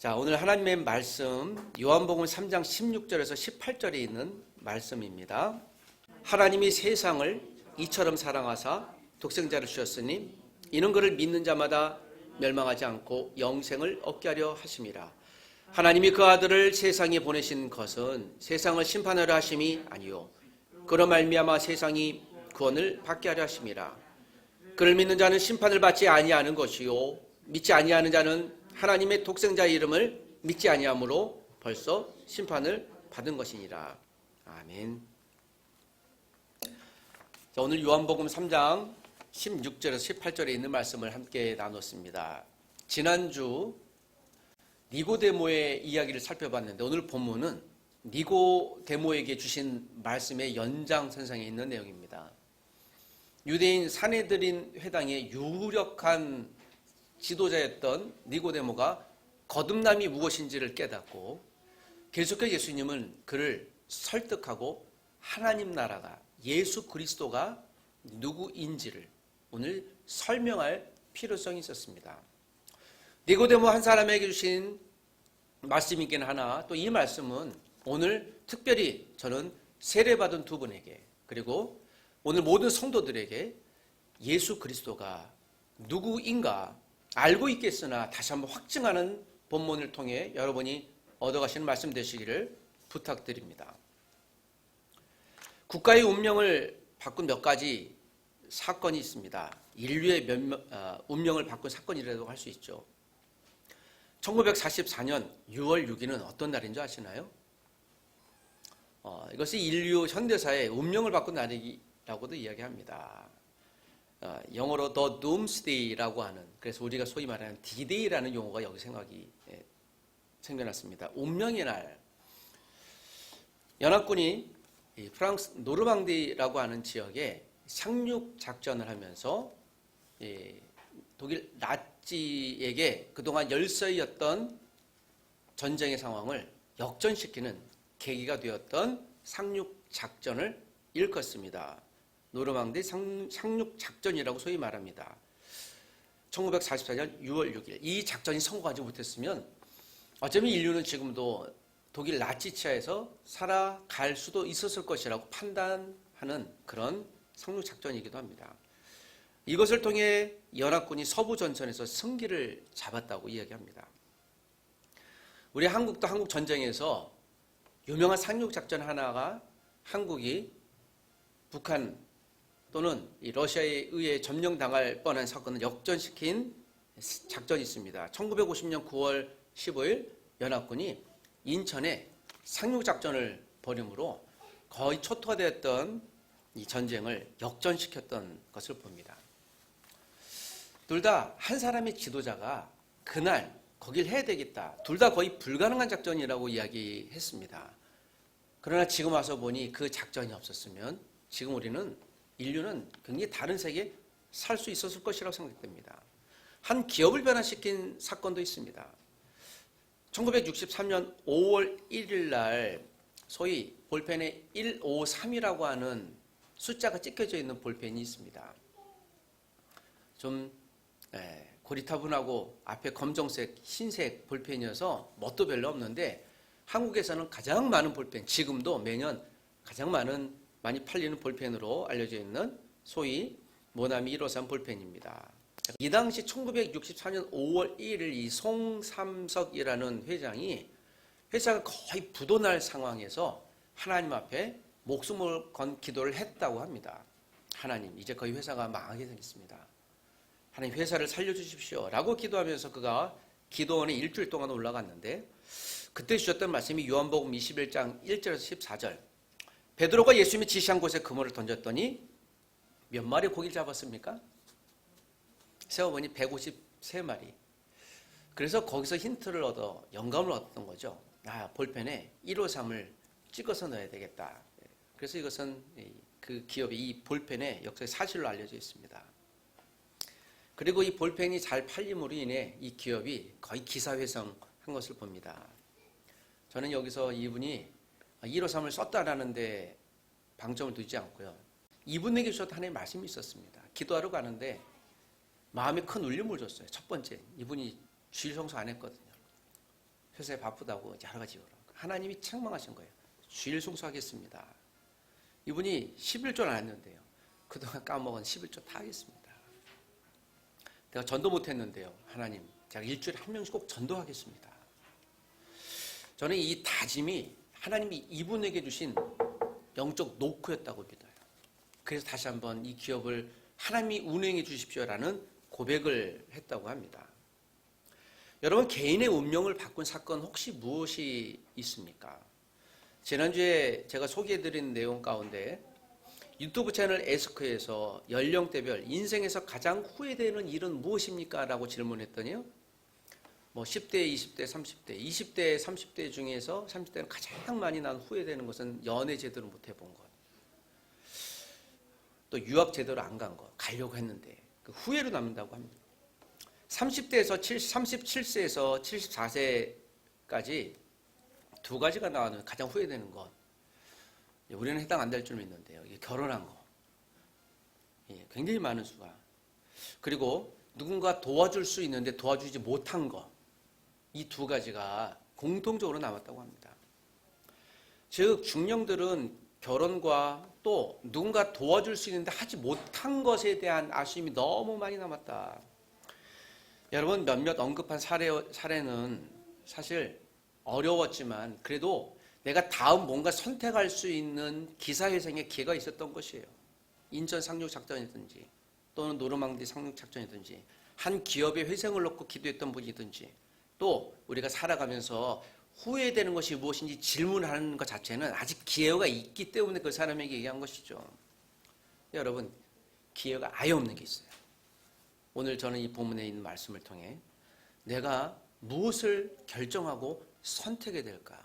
자, 오늘 하나님의 말씀 요한복음 3장 16절에서 18절에 있는 말씀입니다. 하나님이 세상을 이처럼 사랑하사 독생자를 주셨으니 이는 그를 믿는 자마다 멸망하지 않고 영생을 얻게 하려 하심이라. 하나님이 그 아들을 세상에 보내신 것은 세상을 심판하려 하심이 아니요 그로 말미암아 세상이 구원을 받게 하려 하심이라. 그를 믿는 자는 심판을 받지 아니하는 것이요 믿지 아니하는 자는 하나님의 독생자의 이름을 믿지 아니하므로 벌써 심판을 받은 것이니라. 아멘. 자, 오늘 요한복음 3장 16절에서 18절에 있는 말씀을 함께 나눴습니다. 지난주 니고데모의 이야기를 살펴봤는데 오늘 본문은 니고데모에게 주신 말씀의 연장선상에 있는 내용입니다. 유대인 산헤드린 회당의 유력한 지도자였던 니고데모가 거듭남이 무엇인지를 깨닫고 계속해서 예수님은 그를 설득하고 하나님 나라가 예수 그리스도가 누구인지를 오늘 설명할 필요성이 있었습니다. 니고데모 한 사람에게 주신 말씀이긴 하나 또 이 말씀은 오늘 특별히 저는 세례받은 두 분에게 그리고 오늘 모든 성도들에게 예수 그리스도가 누구인가 알고 있겠으나 다시 한번 확증하는 본문을 통해 여러분이 얻어가시는 말씀 되시기를 부탁드립니다. 국가의 운명을 바꾼 몇 가지 사건이 있습니다. 인류의 운명을 바꾼 사건이라고 할 수 있죠. 1944년 6월 6일은 어떤 날인 줄 아시나요? 이것이 인류 현대사의 운명을 바꾼 날이라고도 이야기합니다. 영어로 The Doomsday라고 하는, 그래서 우리가 소위 말하는 D-Day라는 용어가 여기 생겨났습니다. 운명의 날. 연합군이 프랑스 노르망디라고 하는 지역에 상륙 작전을 하면서 독일 나치에게 그동안 열세였던 전쟁의 상황을 역전시키는 계기가 되었던 상륙 작전을 일컫습니다. 노르망디 상륙 작전이라고 소위 말합니다. 1944년 6월 6일 이 작전이 성공하지 못했으면 어쩌면 인류는 지금도 독일 나치 치하에서 살아갈 수도 있었을 것이라고 판단하는 그런 상륙 작전이기도 합니다. 이것을 통해 연합군이 서부 전선에서 승기를 잡았다고 이야기합니다. 우리 한국도 한국 전쟁에서 유명한 상륙 작전 하나가 한국이 북한 또는 러시아에 의해 점령당할 뻔한 사건을 역전시킨 작전이 있습니다. 1950년 9월 15일 연합군이 인천에 상륙작전을 벌임으로 거의 초토화되었던 이 전쟁을 역전시켰던 것을 봅니다. 둘 다 한 사람의 지도자가 그날 거길 해야 되겠다. 둘 다 거의 불가능한 작전이라고 이야기했습니다. 그러나 지금 와서 보니 그 작전이 없었으면 지금 인류는 굉장히 다른 세계에 살 수 있었을 것이라고 생각됩니다. 한 기업을 변화시킨 사건도 있습니다. 1963년 5월 1일 날 소위 볼펜에 153이라고 하는 숫자가 찍혀져 있는 볼펜이 있습니다. 좀 고리타분하고 앞에 검정색, 흰색 볼펜이어서 멋도 별로 없는데 한국에서는 가장 많은 볼펜, 지금도 매년 가장 많이 팔리는 볼펜으로 알려져 있는 소위 모나미 153 볼펜입니다. 이 당시 1964년 5월 1일 이 송삼석이라는 회장이 회사가 거의 부도날 상황에서 하나님 앞에 목숨을 건 기도를 했다고 합니다. 하나님, 이제 거의 회사가 망하게 생겼습니다. 하나님, 회사를 살려주십시오 라고 기도하면서 그가 기도원에 일주일 동안 올라갔는데 그때 주셨던 말씀이 요한복음 21장 1절에서 14절. 베드로가 예수님이 지시한 곳에 그물을 던졌더니 몇 마리 고기를 잡았습니까? 세어보니 153마리. 그래서 거기서 힌트를 영감을 얻었던 거죠. 볼펜에 153을 찍어서 넣어야 되겠다. 그래서 이것은 그 기업의 이 볼펜의 역사의 사실로 알려져 있습니다. 그리고 이 볼펜이 잘 팔림으로 인해 이 기업이 거의 기사회생한 것을 봅니다. 저는 여기서 이분이 153을 썼다라는데 방점을 두지 않고요. 이분에게 주셨던 하나님의 말씀이 있었습니다. 기도하러 가는데 마음에 큰 울림을 줬어요. 첫 번째, 이분이 주일 성수 안 했거든요. 회사에 바쁘다고 여러 가지 이유로. 하나님이 책망하신 거예요. 주일 송수하겠습니다. 이분이 11조를 안 했는데요. 그동안 까먹은 11조 다 하겠습니다. 내가 전도 못했는데요. 하나님, 제가 일주일에 한 명씩 꼭 전도하겠습니다. 저는 이 다짐이 하나님이 이분에게 주신 영적 노크였다고 믿어요. 그래서 다시 한번 이 기업을 하나님이 운행해 주십시오라는 고백을 했다고 합니다. 여러분, 개인의 운명을 바꾼 사건 혹시 무엇이 있습니까? 지난주에 제가 소개해드린 내용 가운데 유튜브 채널 에스크에서 연령대별 인생에서 가장 후회되는 일은 무엇입니까? 라고 질문했더니요. 10대, 20대, 30대, 20대, 30대 중에서 30대는 가장 많이 난 후회되는 것은 연애 제대로 못 해본 것. 또 유학 제대로 안 간 것. 가려고 했는데 그 후회로 남는다고 합니다. 37세에서 74세까지 두 가지가 나오는 가장 후회되는 것. 우리는 해당 안 될 줄 믿는데요. 이게 결혼한 거. 굉장히 많은 수가. 그리고 누군가 도와줄 수 있는데 도와주지 못한 거. 이 두 가지가 공통적으로 남았다고 합니다. 즉 중령들은 결혼과 또 누군가 도와줄 수 있는데 하지 못한 것에 대한 아쉬움이 너무 많이 남았다. 여러분, 몇몇 언급한 사례는 사실 어려웠지만 그래도 내가 다음 뭔가 선택할 수 있는 기사회생의 기회가 있었던 것이에요. 인천 상륙작전이든지 또는 노르망디 상륙작전이든지 한 기업의 회생을 놓고 기도했던 분이든지 또 우리가 살아가면서 후회되는 것이 무엇인지 질문하는 것 자체는 아직 기회가 있기 때문에 그 사람에게 얘기한 것이죠. 여러분, 기회가 아예 없는 게 있어요. 오늘 저는 이 본문에 있는 말씀을 통해 내가 무엇을 결정하고 선택해야 될까?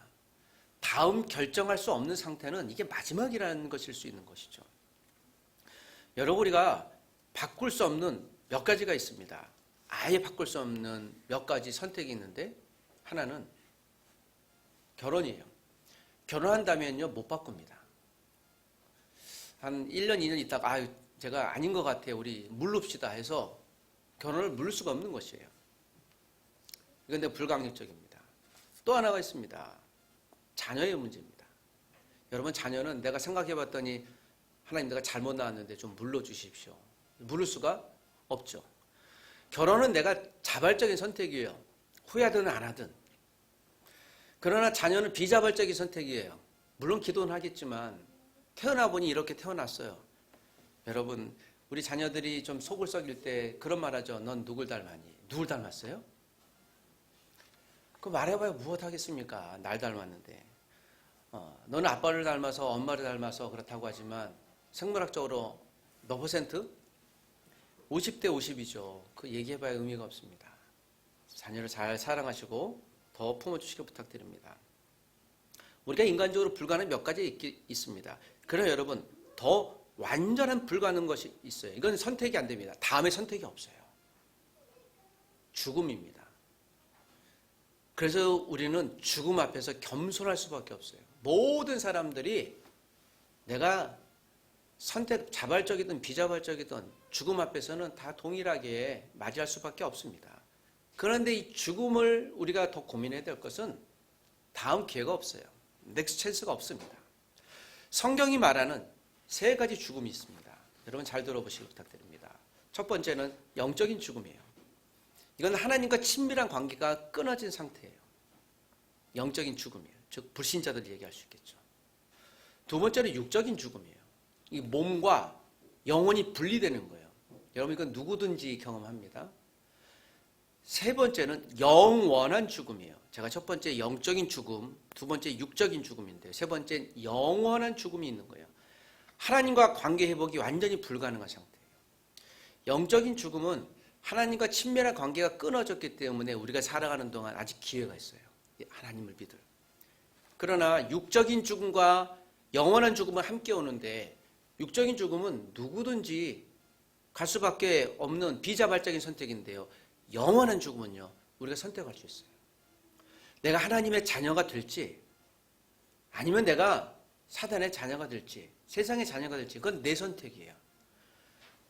다음 결정할 수 없는 상태는 이게 마지막이라는 것일 수 있는 것이죠. 여러분, 우리가 바꿀 수 없는 몇 가지가 있습니다. 아예 바꿀 수 없는 몇 가지 선택이 있는데 하나는 결혼이에요. 결혼한다면요 못 바꿉니다. 한 1년, 2년 있다가 제가 아닌 것 같아요. 우리 물릅시다 해서 결혼을 물을 수가 없는 것이에요. 이건 불강력적입니다. 또 하나가 있습니다. 자녀의 문제입니다. 여러분, 자녀는 내가 생각해봤더니 하나님 내가 잘못 낳았는데 좀 물러주십시오. 물을 수가 없죠. 결혼은 내가 자발적인 선택이에요. 후회하든 안 하든. 그러나 자녀는 비자발적인 선택이에요. 물론 기도는 하겠지만 태어나 보니 이렇게 태어났어요. 여러분, 우리 자녀들이 좀 속을 썩일 때 그런 말 하죠. 넌 누굴 닮았니? 누굴 닮았어요? 그 말해봐야 무엇 하겠습니까? 날 닮았는데. 너는 아빠를 닮아서 엄마를 닮아서 그렇다고 하지만 생물학적으로 몇 퍼센트? 50대 50이죠. 그 얘기해봐야 의미가 없습니다. 자녀를 잘 사랑하시고 더 품어주시기 부탁드립니다. 우리가 인간적으로 불가능한 몇 가지 있습니다. 그러나 여러분, 더 완전한 불가능한 것이 있어요. 이건 선택이 안 됩니다. 다음에 선택이 없어요. 죽음입니다. 그래서 우리는 죽음 앞에서 겸손할 수밖에 없어요. 모든 사람들이 내가 선택, 자발적이든 비자발적이든 죽음 앞에서는 다 동일하게 맞이할 수밖에 없습니다. 그런데 이 죽음을 우리가 더 고민해야 될 것은 다음 기회가 없어요. 넥스트 찬스가 없습니다. 성경이 말하는 세 가지 죽음이 있습니다. 여러분 잘 들어보시기 부탁드립니다. 첫 번째는 영적인 죽음이에요. 이건 하나님과 친밀한 관계가 끊어진 상태예요. 영적인 죽음이에요. 즉 불신자들이 얘기할 수 있겠죠. 두 번째는 육적인 죽음이에요. 이 몸과 영혼이 분리되는 거예요. 여러분 이건 누구든지 경험합니다. 세 번째는 영원한 죽음이에요. 제가 첫 번째 영적인 죽음, 두 번째 육적인 죽음인데 세 번째 영원한 죽음이 있는 거예요. 하나님과 관계 회복이 완전히 불가능한 상태예요. 영적인 죽음은 하나님과 친밀한 관계가 끊어졌기 때문에 우리가 살아가는 동안 아직 기회가 있어요. 하나님을 믿을. 그러나 육적인 죽음과 영원한 죽음은 함께 오는데 육적인 죽음은 누구든지 갈 수밖에 없는 비자발적인 선택인데요. 영원한 죽음은요. 우리가 선택할 수 있어요. 내가 하나님의 자녀가 될지 아니면 내가 사단의 자녀가 될지 세상의 자녀가 될지 그건 내 선택이에요.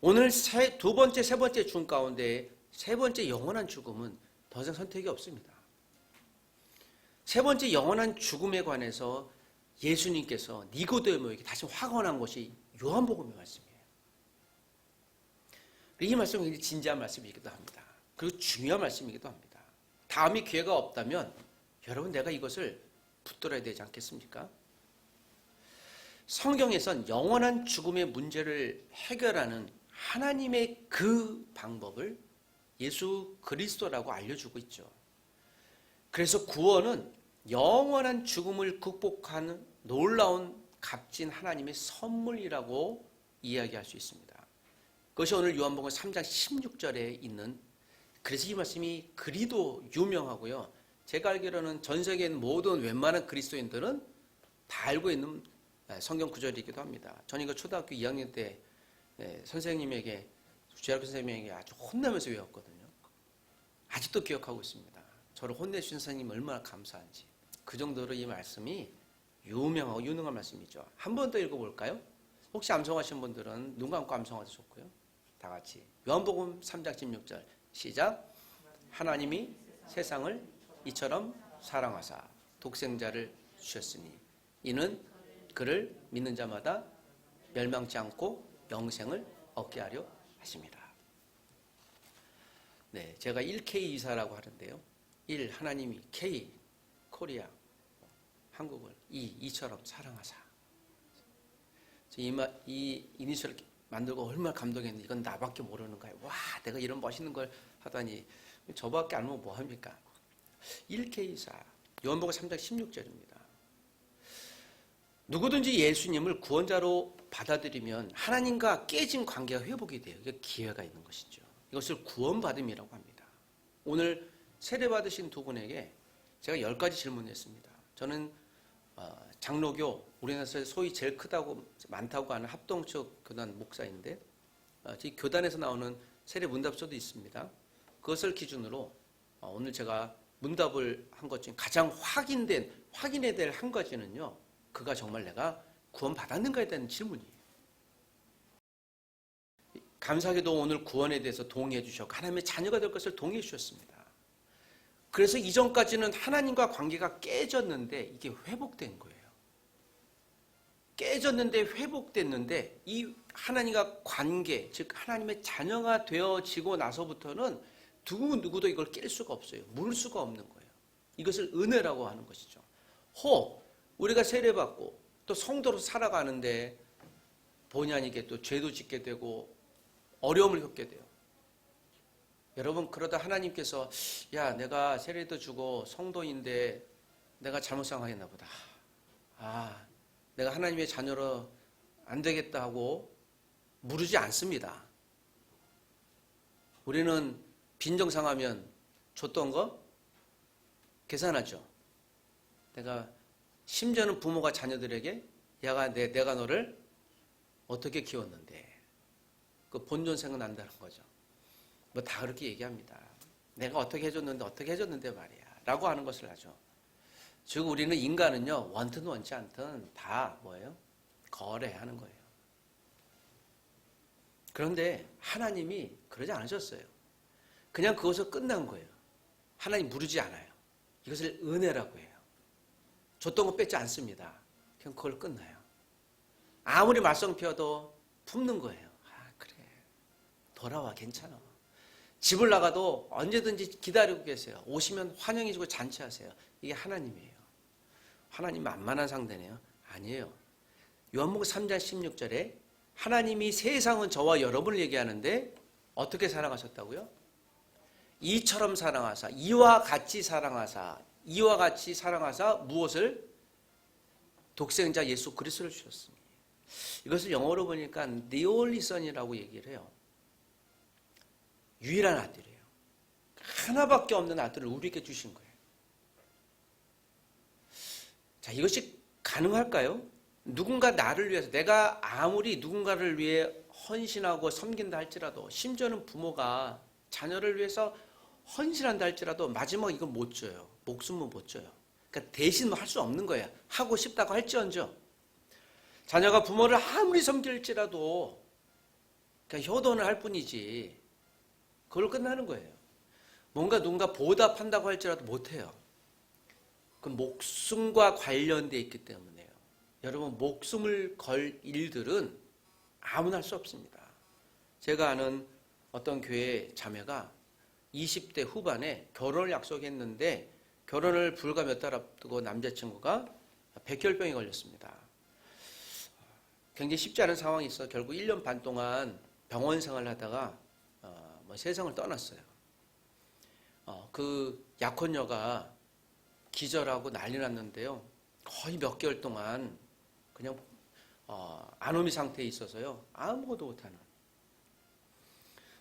오늘 두 번째, 세 번째 죽음 가운데 세 번째 영원한 죽음은 더 이상 선택이 없습니다. 세 번째 영원한 죽음에 관해서 예수님께서 니고데모에게 다시 확언한 것이 요한복음의 말씀이에요. 이 말씀은 굉장히 진지한 말씀이기도 합니다. 그리고 중요한 말씀이기도 합니다. 다음에 기회가 없다면 여러분 내가 이것을 붙들어야 되지 않겠습니까? 성경에선 영원한 죽음의 문제를 해결하는 하나님의 그 방법을 예수 그리스도라고 알려주고 있죠. 그래서 구원은 영원한 죽음을 극복하는 놀라운 값진 하나님의 선물이라고 이야기할 수 있습니다. 그것이 오늘 요한복음 3장 16절에 있는, 그래서 이 말씀이 그리도 유명하고요. 제가 알기로는 전 세계에 있는 모든 웬만한 그리스도인들은 다 알고 있는 성경 구절이기도 합니다. 저는 이거 초등학교 2학년 때 선생님에게, 주일학교 선생님에게 아주 혼나면서 외웠거든요. 아직도 기억하고 있습니다. 저를 혼내주신 선생님 얼마나 감사한지. 그 정도로 이 말씀이 유명하고 유능한 말씀이죠. 한 번 더 읽어볼까요? 혹시 암송하신 분들은 눈 감고 암송하셔도 좋고요. 다 같이 요한복음 3장 16절 시작. 하나님이 세상을 이처럼 사랑하사 독생자를 주셨으니 이는 그를 믿는 자마다 멸망치 않고 영생을 얻게 하려 하십니다. 네, 제가 1K 이사라고 하는데요. 1. 하나님이, K 코리아 한국을, 이처럼 사랑하사. 이 이니셜 만들고 얼마나 감동했는데 이건 나밖에 모르는 거예요. 와, 내가 이런 멋있는 걸 하다니 저밖에 안 하면 뭐합니까? 1K사 요한복음 3장 16절입니다. 누구든지 예수님을 구원자로 받아들이면 하나님과 깨진 관계가 회복이 돼요. 이게 기회가 있는 것이죠. 이것을 구원받음이라고 합니다. 오늘 세례받으신 두 분에게 제가 10가지 질문했습니다. 저는 장로교, 우리나라에서 소위 제일 크다고 많다고 하는 합동적 교단 목사인데 이 교단에서 나오는 세례 문답서도 있습니다. 그것을 기준으로 오늘 제가 문답을 한 것 중에 가장 확인해야 될 한 가지는요. 그가 정말 내가 구원받았는가에 대한 질문이에요. 감사하게도 오늘 구원에 대해서 동의해 주셨고 하나님의 자녀가 될 것을 동의해 주셨습니다. 그래서 이전까지는 하나님과 관계가 깨졌는데 이게 회복된 거예요. 깨졌는데 회복됐는데 이 하나님과 관계, 즉 하나님의 자녀가 되어지고 나서부터는 누구도 이걸 깰 수가 없어요. 물 수가 없는 거예요. 이것을 은혜라고 하는 것이죠. 우리가 세례받고 또 성도로 살아가는데 본의 아니게 또 죄도 짓게 되고 어려움을 겪게 돼요. 여러분, 그러다 하나님께서 야, 내가 세례도 주고 성도인데 내가 잘못 생각했나 보다. 내가 하나님의 자녀로 안 되겠다 하고 무르지 않습니다. 우리는 빈정상하면 줬던 거 계산하죠. 심지어는 부모가 자녀들에게 내가 너를 어떻게 키웠는데 그 본전 생각난다는 거죠. 뭐 다 그렇게 얘기합니다. 내가 어떻게 해줬는데 말이야 라고 하는 것을 하죠. 즉 우리는 인간은요, 원든 원치 않든 다 뭐예요? 거래하는 거예요. 그런데 하나님이 그러지 않으셨어요. 그냥 그것을 끝난 거예요. 하나님 무르지 않아요. 이것을 은혜라고 해요. 줬던 거 뺏지 않습니다. 그냥 그걸 끝나요. 아무리 말썽 피워도 품는 거예요. 그래, 돌아와, 괜찮아. 집을 나가도 언제든지 기다리고 계세요. 오시면 환영해 주고 잔치하세요. 이게 하나님이에요. 하나님 만만한 상대네요. 아니에요. 요한복음 3장 16절에 하나님이 세상은 저와 여러분을 얘기하는데 어떻게 사랑하셨다고요? 이처럼 사랑하사, 이와 같이 사랑하사 무엇을? 독생자 예수 그리스도를 주셨습니다. 이것을 영어로 보니까 the only son이라고 얘기를 해요. 유일한 아들이에요. 하나밖에 없는 아들을 우리에게 주신 거예요. 자, 이것이 가능할까요? 누군가 나를 위해서, 내가 아무리 누군가를 위해 헌신하고 섬긴다 할지라도, 심지어는 부모가 자녀를 위해서 헌신한다 할지라도 마지막 이건 못 줘요. 목숨은 못 줘요. 그러니까 대신 할 수 없는 거예요. 하고 싶다고 할지언정. 자녀가 부모를 아무리 섬길지라도 그냥 효도는 할 뿐이지 그걸 끝나는 거예요. 뭔가 누군가 보답한다고 할지라도 못해요. 그 목숨과 관련되어 있기 때문에요. 여러분, 목숨을 걸 일들은 아무나 할 수 없습니다. 제가 아는 어떤 교회 자매가 20대 후반에 결혼을 약속했는데 결혼을 불과 몇 달 앞두고 남자친구가 백혈병에 걸렸습니다. 굉장히 쉽지 않은 상황이 있어 결국 1년 반 동안 병원 생활을 하다가 세상을 떠났어요. 그 약혼녀가 기절하고 난리 났는데요. 거의 몇 개월 동안 그냥 안오미 상태에 있어서요. 아무것도 못하는.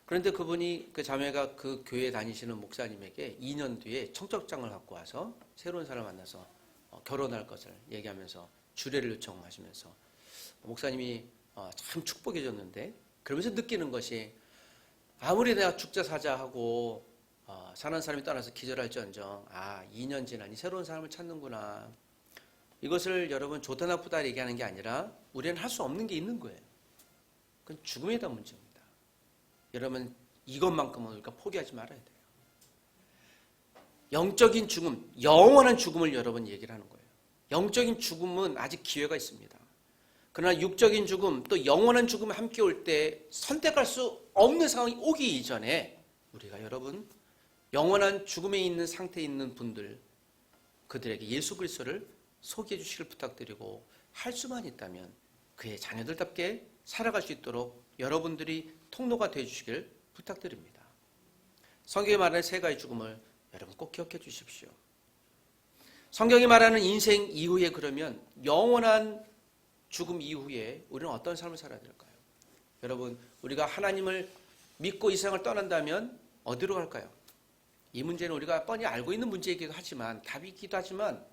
그런데 그분이, 그 자매가 그 교회 다니시는 목사님에게 2년 뒤에 청첩장을 갖고 와서 새로운 사람을 만나서 결혼할 것을 얘기하면서 주례를 요청하시면서 목사님이 참 축복해 줬는데, 그러면서 느끼는 것이 아무리 내가 죽자 사자 하고 사는 사람이 떠나서 기절할지언정 2년 지나니 새로운 사람을 찾는구나. 이것을 여러분 좋다 나쁘다 얘기하는 게 아니라 우리는 할 수 없는 게 있는 거예요. 그건 죽음에 대한 문제입니다. 여러분, 이것만큼은 우리가 포기하지 말아야 돼요. 영적인 죽음, 영원한 죽음을 여러분 얘기를 하는 거예요. 영적인 죽음은 아직 기회가 있습니다. 그러나 육적인 죽음, 또 영원한 죽음이 함께 올 때 선택할 수 없는 상황이 오기 이전에 우리가 여러분, 영원한 죽음에 있는 상태에 있는 분들, 그들에게 예수 그리스도를 소개해 주시길 부탁드리고, 할 수만 있다면 그의 자녀들답게 살아갈 수 있도록 여러분들이 통로가 되어 주시길 부탁드립니다. 성경이 말하는 세 가지 죽음을 여러분 꼭 기억해 주십시오. 성경이 말하는 인생 이후에, 그러면 영원한 죽음 이후에 우리는 어떤 삶을 살아야 될까요? 여러분, 우리가 하나님을 믿고 이 세상을 떠난다면 어디로 갈까요? 이 문제는 우리가 뻔히 알고 있는 문제이기도 하지만, 답이기도 하지만,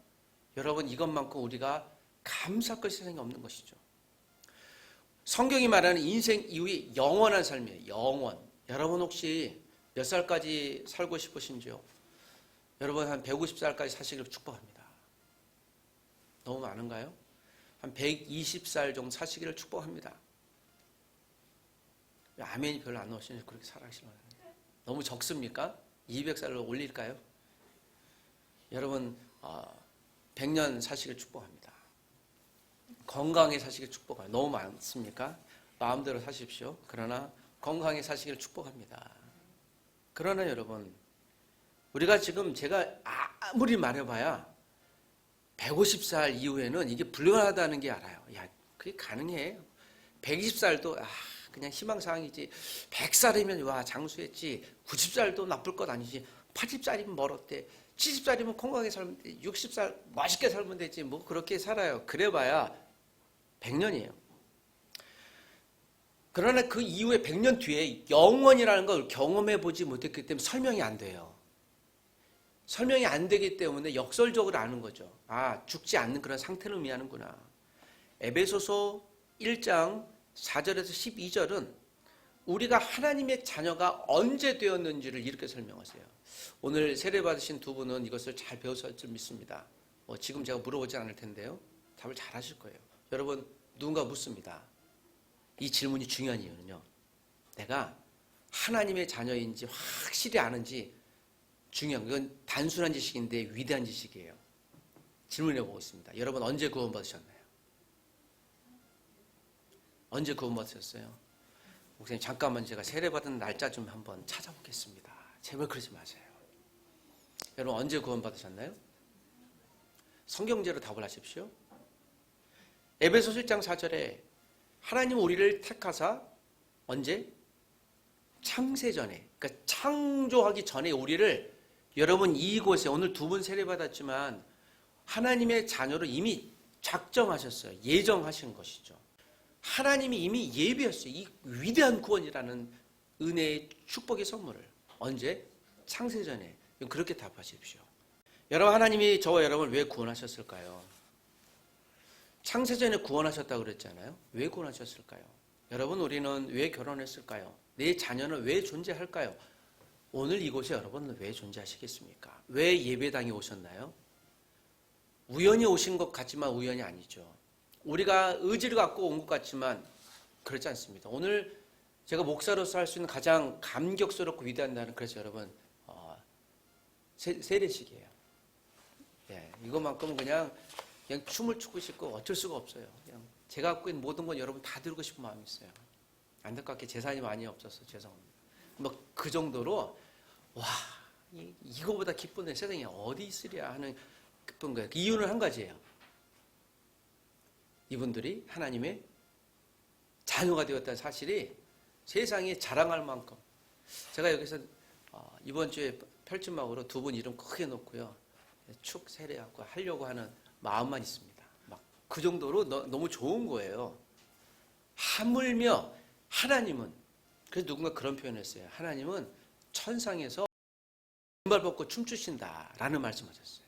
여러분, 이것만큼 우리가 감사할 것이 세상에 없는 것이죠. 성경이 말하는 인생 이후의 영원한 삶이에요. 영원. 여러분 혹시 몇 살까지 살고 싶으신지요? 여러분 한 150살까지 사시기를 축복합니다. 너무 많은가요? 한 120살 정도 사시기를 축복합니다. 아멘이 별로 안 나오시는지 그렇게 살아가시면 너무 적습니까? 200살로 올릴까요? 여러분 100년 사시기를 축복합니다. 건강에 사시기를 축복합니다. 너무 많습니까? 마음대로 사십시오. 그러나 건강에 사시기를 축복합니다. 그러나 여러분, 우리가 지금 제가 아무리 말해봐야 150살 이후에는 이게 불가능하다는 게 알아요. 야, 그게 가능해. 120살도 그냥 희망사항이지. 100살이면 와 장수했지. 90살도 나쁠 것 아니지. 80살이면 멀었대. 70살이면 건강하게 살면 돼. 60살 맛있게 살면 되지. 뭐 그렇게 살아요. 그래봐야 100년이에요. 그러나 그 이후에 100년 뒤에 영원이라는 걸 경험해보지 못했기 때문에 설명이 안 돼요. 설명이 안 되기 때문에 역설적으로 아는 거죠. 죽지 않는 그런 상태를 의미하는구나. 에베소서 1장 4절에서 12절은 우리가 하나님의 자녀가 언제 되었는지를 이렇게 설명하세요. 오늘 세례받으신 두 분은 이것을 잘 배우실 줄 믿습니다. 지금 제가 물어보지 않을 텐데요. 답을 잘 하실 거예요. 여러분, 누군가 묻습니다. 이 질문이 중요한 이유는요, 내가 하나님의 자녀인지 확실히 아는지 중요한, 이건 단순한 지식인데 위대한 지식이에요. 질문해 보고 있습니다. 여러분, 언제 구원받으셨나요? 언제 구원받으셨어요? 목사님, 잠깐만 제가 세례받은 날짜 좀 한번 찾아보겠습니다. 제발 그러지 마세요. 여러분, 언제 구원받으셨나요? 성경제로 답을 하십시오. 에베소서 1장 4절에 하나님 우리를 택하사 언제? 창세전에, 그러니까 창조하기 전에 우리를, 여러분 이곳에 오늘 두 분 세례받았지만 하나님의 자녀로 이미 작정하셨어요. 예정하신 것이죠. 하나님이 이미 예비했어요. 이 위대한 구원이라는 은혜의 축복의 선물을. 언제? 창세전에. 그렇게 답하십시오. 여러분, 하나님이 저와 여러분을 왜 구원하셨을까요? 창세전에 구원하셨다고 그랬잖아요. 왜 구원하셨을까요? 여러분, 우리는 왜 결혼했을까요? 내 자녀는 왜 존재할까요? 오늘 이곳에 여러분은 왜 존재하시겠습니까? 왜 예배당에 오셨나요? 우연히 오신 것 같지만 우연이 아니죠. 우리가 의지를 갖고 온 것 같지만 그렇지 않습니다. 오늘 제가 목사로서 할 수 있는 가장 감격스럽고 위대한 날은, 그래서 여러분 세례식이에요. 이것만큼은 그냥 춤을 추고 싶고 어쩔 수가 없어요. 그냥 제가 갖고 있는 모든 건 여러분 다 드리고 싶은 마음이 있어요. 안타깝게 재산이 많이 없어서 죄송합니다. 뭐 그 정도로 와 이거보다 기쁜 데 세상에 어디 있으랴 하는 기쁜 거예요. 그 이유는 한 가지예요. 이분들이 하나님의 자녀가 되었다는 사실이 세상에 자랑할 만큼 제가 여기서 이번 주에 펼침막으로 두 분 이름 크게 놓고요. 축 세례하고 하려고 하는 마음만 있습니다. 막 그 정도로 너무 좋은 거예요. 하물며 하나님은 그래서 누군가 그런 표현을 했어요. 하나님은 천상에서 신발 벗고 춤추신다라는 말씀하셨어요.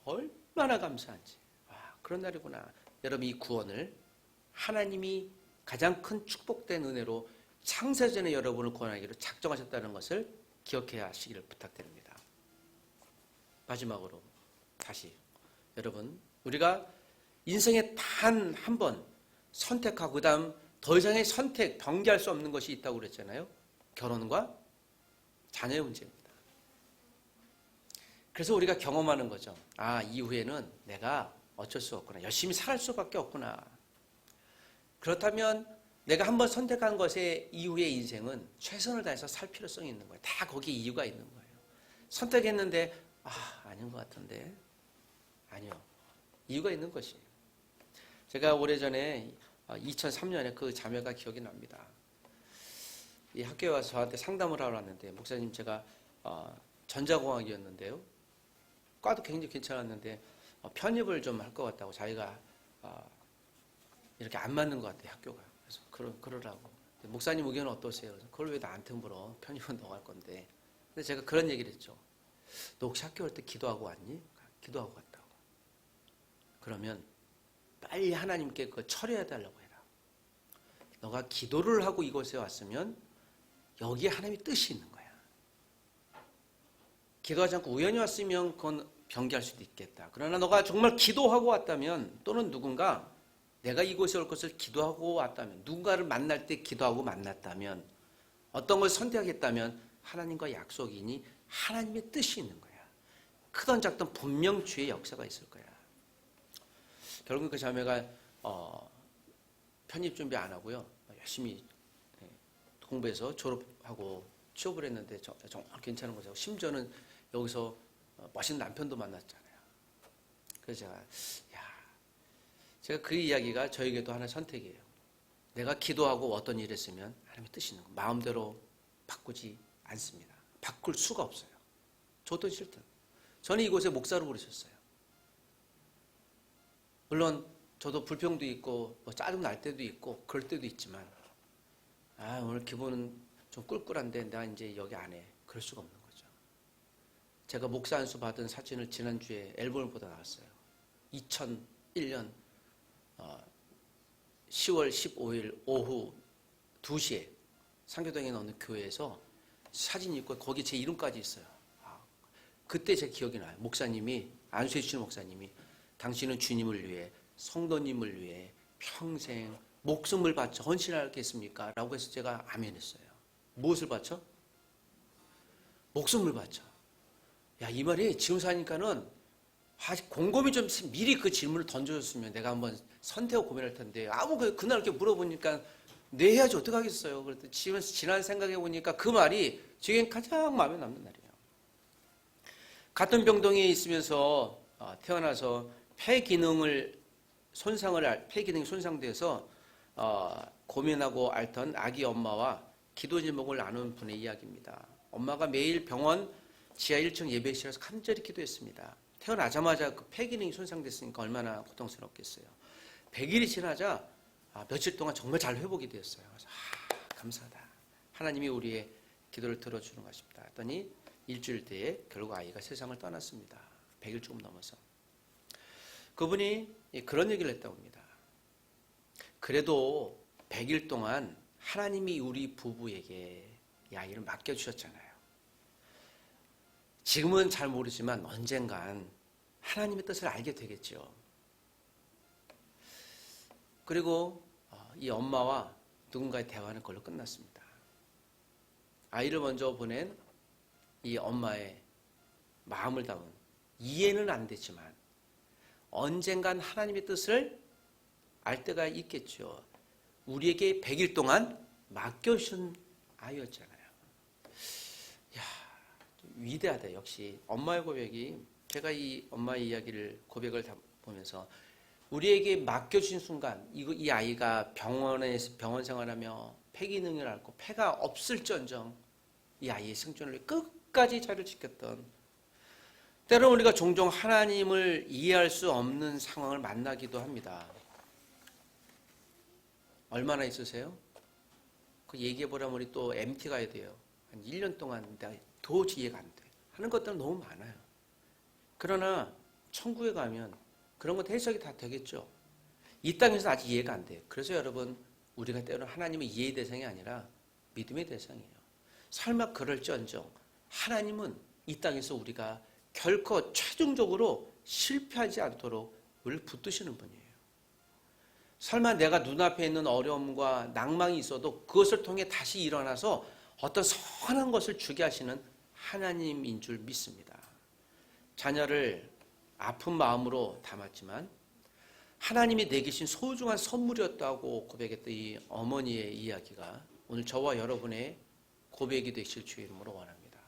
얼마나 감사한지. 와, 그런 날이구나. 여러분 이 구원을 하나님이 가장 큰 축복된 은혜로 창세전에 여러분을 구원하기로 작정하셨다는 것을 기억해야 하시기를 부탁드립니다. 마지막으로 다시 여러분 우리가 인생에 단 한 번 선택하고 그다음 더 이상의 선택, 변기할 수 없는 것이 있다고 그랬잖아요. 결혼과 자녀의 문제입니다. 그래서 우리가 경험하는 거죠. 아, 이후에는 내가 어쩔 수 없구나. 열심히 살 수밖에 없구나. 그렇다면 내가 한번 선택한 것의 이후의 인생은 최선을 다해서 살 필요성이 있는 거예요. 다 거기에 이유가 있는 거예요. 선택했는데 아닌 것 같은데 아니요. 이유가 있는 것이에요. 제가 오래전에 2003년에 그 자매가 기억이 납니다. 이 학교에 와서 저한테 상담을 하러 왔는데 목사님 제가 전자공학이었는데요. 과도 굉장히 괜찮았는데 편입을 좀 할 것 같다고 자기가 이렇게 안 맞는 것 같아요. 학교가. 그래서 그러라고. 목사님 의견은 어떠세요? 그걸 왜 나한테 물어? 편입은 너가 할 건데. 근데 제가 그런 얘기를 했죠. 너 혹시 학교 올 때 기도하고 왔니? 기도하고 왔다고. 그러면 빨리 하나님께 그거 처리해 달라고 해라. 너가 기도를 하고 이곳에 왔으면 여기에 하나님의 뜻이 있는 거야. 기도하지 않고 우연히 왔으면 그건 변기할 수도 있겠다. 그러나 너가 정말 기도하고 왔다면 또는 누군가 내가 이곳에 올 것을 기도하고 왔다면 누군가를 만날 때 기도하고 만났다면 어떤 것을 선택하겠다면 하나님과 약속이니 하나님의 뜻이 있는 거야. 크던 작던 분명 주의 역사가 있을 거야. 결국 그 자매가 편입 준비 안 하고요. 열심히 공부해서 졸업하고 취업을 했는데 정말 괜찮은 거죠. 심지어는 여기서 멋있는 남편도 만났잖아요. 그래서 제가 그 이야기가 저에게도 하나의 선택이에요. 내가 기도하고 어떤 일을 했으면 하나님의 뜻이 있는 거 마음대로 바꾸지 않습니다. 바꿀 수가 없어요. 좋든 싫든. 저는 이곳에 목사로 부르셨어요. 물론 저도 불평도 있고 짜증 날 때도 있고 그럴 때도 있지만 오늘 기분은 좀 꿀꿀한데 나 이제 여기 안 해. 그럴 수가 없는 거죠. 제가 목사 안수 받은 사진을 지난주에 앨범을 보다 나왔어요. 2001년 10월 15일 오후 2시에 상교동에 있는 어느 교회에서 사진이 있고 거기 제 이름까지 있어요. 그때 제 기억이 나요. 목사님이 안수해 주시는 목사님이 당신은 주님을 위해 성도님을 위해 평생 목숨을 바쳐 헌신하겠습니까? 라고 해서 제가 아멘했어요. 무엇을 바쳐? 목숨을 바쳐. 이 말이 지금 사니까는 곰곰이 좀 미리 그 질문을 던져줬으면 내가 한번 선택하고 고민할 텐데 그날 이렇게 물어보니까 네 해야지 어떡하겠어요. 그랬더니 지난 생각해 보니까 그 말이 지금 가장 마음에 남는 날이에요. 같은 병동에 있으면서 태어나서 폐기능이 손상돼서 고민하고 앓던 아기 엄마와 기도 제목을 나눈 분의 이야기입니다. 엄마가 매일 병원 지하 1층 예배실에서 간절히 기도했습니다. 태어나자마자 그 폐기능이 손상됐으니까 얼마나 고통스럽겠어요. 100일이 지나자 며칠 동안 정말 잘 회복이 되었어요. 그래서 감사하다. 하나님이 우리의 기도를 들어주는 것입니다. 했더니 일주일 뒤에 결국 아이가 세상을 떠났습니다. 100일 조금 넘어서. 그분이 그런 얘기를 했다고 합니다. 그래도 100일 동안 하나님이 우리 부부에게 이 아이를 맡겨주셨잖아요. 지금은 잘 모르지만 언젠간 하나님의 뜻을 알게 되겠죠. 그리고 이 엄마와 누군가의 대화는 그걸로 끝났습니다. 아이를 먼저 보낸 이 엄마의 마음을 담은 이해는 안 되지만 언젠간 하나님의 뜻을 알 때가 있겠죠. 우리에게 100일 동안 맡겨주신 아이였잖아요. 이야, 위대하다. 역시 엄마의 고백이, 제가 이 엄마의 이야기를, 고백을 보면서 우리에게 맡겨주신 순간 이 아이가 병원 생활하며 폐기능을 앓고 폐가 없을지언정 이 아이의 생존을 위해 끝까지 자리를 지켰던, 때로는 우리가 종종 하나님을 이해할 수 없는 상황을 만나기도 합니다. 얼마나 있으세요? 그 얘기해보라면 우리 또 MT 가야 돼요. 한 1년 동안 내가 도저히 이해가 안 돼. 하는 것들은 너무 많아요. 그러나 천국에 가면 그런 것 해석이 다 되겠죠. 이 땅에서는 아직 이해가 안 돼요. 그래서 여러분, 우리가 때로는 하나님의 이해의 대상이 아니라 믿음의 대상이에요. 설마 그럴지언정 하나님은 이 땅에서 우리가 결코 최종적으로 실패하지 않도록 우리를 붙드시는 분이에요. 설마 내가 눈앞에 있는 어려움과 낭망이 있어도 그것을 통해 다시 일어나서 어떤 선한 것을 주게 하시는 하나님인 줄 믿습니다. 자녀를 아픈 마음으로 담았지만 하나님이 내게 주신 소중한 선물이었다고 고백했던 이 어머니의 이야기가 오늘 저와 여러분의 고백이 되실 주의 이름으로 원합니다.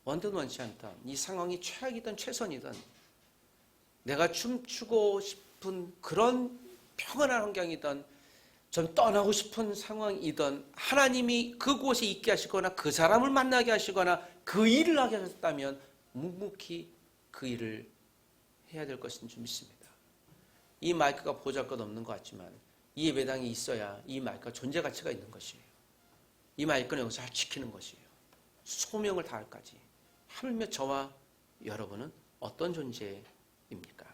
원든 원치 않던 이 상황이 최악이든 최선이든 내가 춤추고 싶은 그런 평안한 환경이든 좀 떠나고 싶은 상황이든 하나님이 그곳에 있게 하시거나 그 사람을 만나게 하시거나 그 일을 하게 하셨다면 묵묵히 그 일을 해야 될 것인 줄 믿습니다. 이 마이크가 보잘것없는 것 같지만 이 예배당이 있어야 이 마이크가 존재 가치가 있는 것이에요. 이 마이크는 여기서 잘 지키는 것이에요. 소명을 다할까지. 하물며 저와 여러분은 어떤 존재입니까?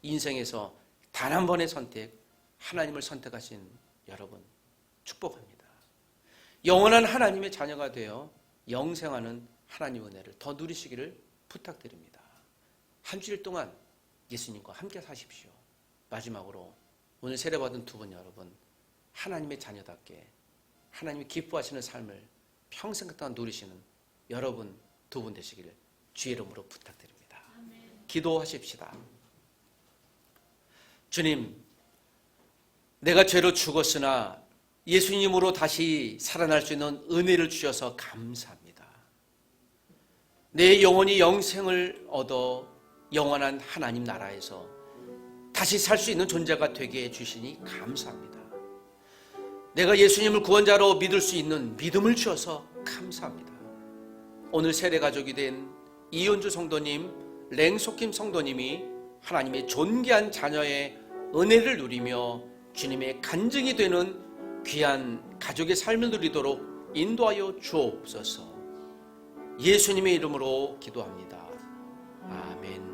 인생에서 단 한 번의 선택, 하나님을 선택하신 여러분 축복합니다. 영원한 하나님의 자녀가 되어 영생하는 하나님의 은혜를 더 누리시기를 부탁드립니다. 한 주일 동안 예수님과 함께 사십시오. 마지막으로 오늘 세례받은 두 분 여러분, 하나님의 자녀답게 하나님이 기뻐하시는 삶을 평생 동안 누리시는 여러분 두 분 되시기를 주의 이름으로 부탁드립니다. 기도하십시다. 주님, 내가 죄로 죽었으나 예수님으로 다시 살아날 수 있는 은혜를 주셔서 감사합니다. 내 영혼이 영생을 얻어 영원한 하나님 나라에서 다시 살 수 있는 존재가 되게 해주시니 감사합니다. 내가 예수님을 구원자로 믿을 수 있는 믿음을 주셔서 감사합니다. 오늘 세례가족이 된 이은주 성도님, 랭소킴 성도님이 하나님의 존귀한 자녀의 은혜를 누리며 주님의 간증이 되는 귀한 가족의 삶을 누리도록 인도하여 주옵소서. 예수님의 이름으로 기도합니다. 아멘.